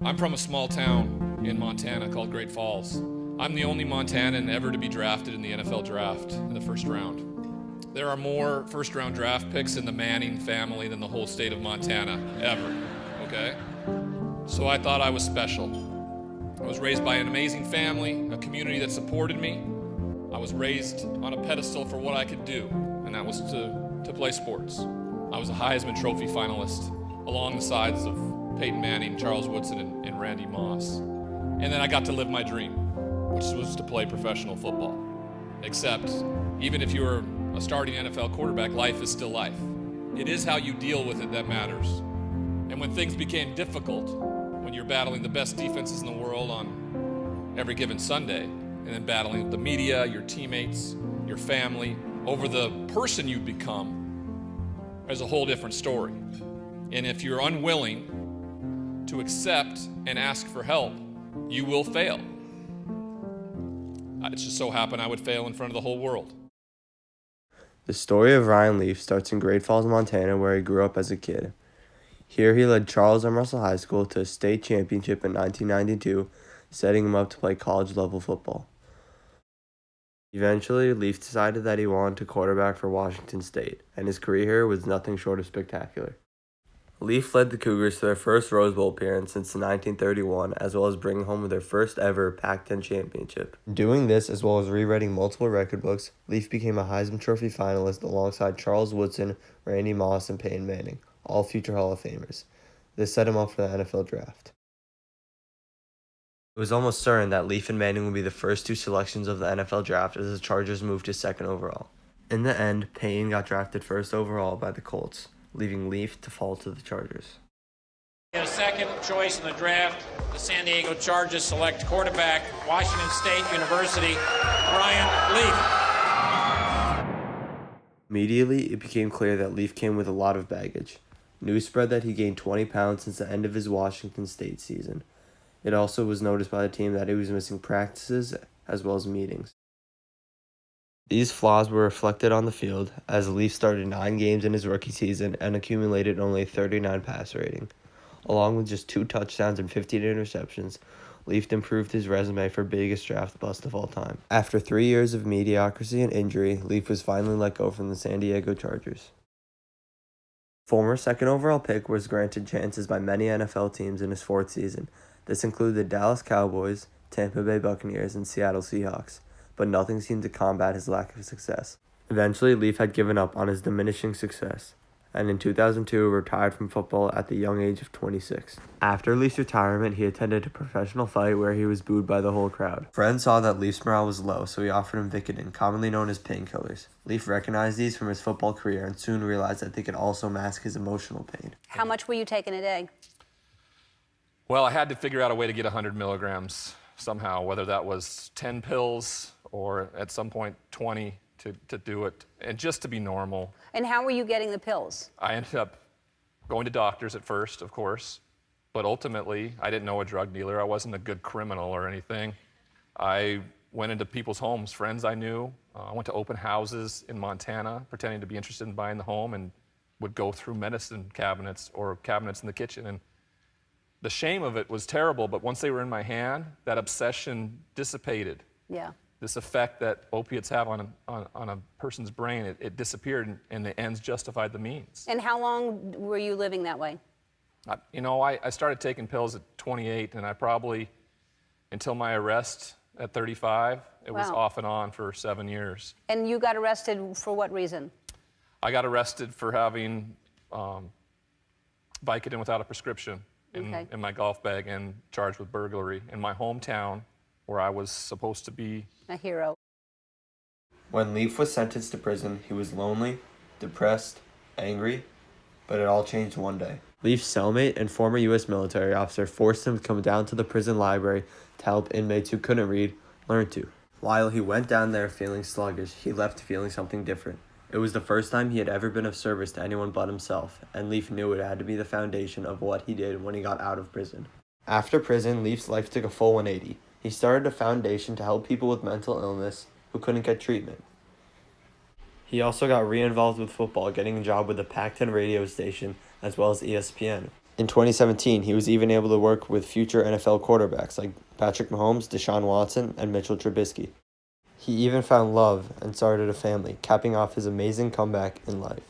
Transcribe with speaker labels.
Speaker 1: I'm from a small town in Montana called Great Falls. I'm the only Montanan ever to be drafted in the NFL draft in the first round. There are more first-round draft picks in the Manning family than the whole state of Montana ever, okay? So I thought I was special. I was raised by an amazing family, a community that supported me. I was raised on a pedestal for what I could do, and that was to play sports. I was a Heisman Trophy finalist along the sides of Peyton Manning, Charles Woodson, and Randy Moss. And then I got to live my dream, which was to play professional football. Except, even if you're a starting NFL quarterback, life is still life. It is how you deal with it that matters. And when things became difficult, when you're battling the best defenses in the world on every given Sunday, and then battling with the media, your teammates, your family, over the person you become, there's a whole different story. And if you're unwilling to accept and ask for help, you will fail. It just so happened I would fail in front of the whole world.
Speaker 2: The story of Ryan Leaf starts in Great Falls, Montana, where he grew up as a kid. Here he led Charles M. Russell High School to a state championship in 1992, setting him up to play college-level football. Eventually, Leaf decided that he wanted to quarterback for Washington State, and his career here was nothing short of spectacular. Leaf led the Cougars to their first Rose Bowl appearance since 1931, as well as bringing home their first ever Pac-10 championship. Doing this, as well as rewriting multiple record books, Leaf became a Heisman Trophy finalist alongside Charles Woodson, Randy Moss, and Peyton Manning, all future Hall of Famers. This set him up for the NFL draft. It was almost certain that Leaf and Manning would be the first two selections of the NFL draft as the Chargers moved to second overall. In the end, Peyton got drafted first overall by the Colts, leaving Leaf to fall to the Chargers.
Speaker 3: A second choice in the draft, the San Diego Chargers select quarterback, Washington State University, Ryan Leaf.
Speaker 2: Immediately, it became clear that Leaf came with a lot of baggage. News spread that he gained 20 pounds since the end of his Washington State season. It also was noticed by the team that he was missing practices as well as meetings. These flaws were reflected on the field as Leaf started 9 games in his rookie season and accumulated only a 39 passer rating. Along with just 2 touchdowns and 15 interceptions, Leaf improved his resume for biggest draft bust of all time. After 3 years of mediocrity and injury, Leaf was finally let go from the San Diego Chargers. Former second overall pick was granted chances by many NFL teams in his 4th season. This included the Dallas Cowboys, Tampa Bay Buccaneers, and Seattle Seahawks, but nothing seemed to combat his lack of success. Eventually, Leaf had given up on his diminishing success, and in 2002 retired from football at the young age of 26. After Leaf's retirement, he attended a professional fight where he was booed by the whole crowd. Friends saw that Leaf's morale was low, so he offered him Vicodin, commonly known as painkillers. Leaf recognized these from his football career and soon realized that they could also mask his emotional pain.
Speaker 4: How much were you taking a day?
Speaker 1: Well, I had to figure out a way to get 100 milligrams somehow, whether that was 10 pills or at some point 20 to do it, and just to be normal.
Speaker 4: And how were you getting the pills?
Speaker 1: I ended up going to doctors at first, of course, but ultimately I didn't know a drug dealer. I wasn't a good criminal or anything. I went into people's homes, friends I knew. I went to open houses in Montana, pretending to be interested in buying the home, and would go through medicine cabinets or cabinets in the kitchen. And the shame of it was terrible, but once they were in my hand, that obsession dissipated.
Speaker 4: Yeah.
Speaker 1: This effect that opiates have on a person's brain, it disappeared, and the ends justified the means.
Speaker 4: And how long were you living that way?
Speaker 1: I started taking pills at 28, and I probably, until my arrest at 35, it was off and on for 7 years.
Speaker 4: And you got arrested for what reason?
Speaker 1: I got arrested for having Vicodin without a prescription in my golf bag and charged with burglary in my hometown where I was supposed to be
Speaker 4: a hero.
Speaker 2: When Leaf was sentenced to prison, he was lonely, depressed, angry, but it all changed one day. Leaf's cellmate and former U.S. military officer forced him to come down to the prison library to help inmates who couldn't read learn to. While he went down there feeling sluggish, he left feeling something different. It was the first time he had ever been of service to anyone but himself, and Leaf knew it had to be the foundation of what he did when he got out of prison. After prison, Leaf's life took a full 180. He started a foundation to help people with mental illness who couldn't get treatment. He also got re-involved with football, getting a job with the Pac-10 radio station as well as ESPN. In 2017, he was even able to work with future NFL quarterbacks like Patrick Mahomes, Deshaun Watson, and Mitchell Trubisky. He even found love and started a family, capping off his amazing comeback in life.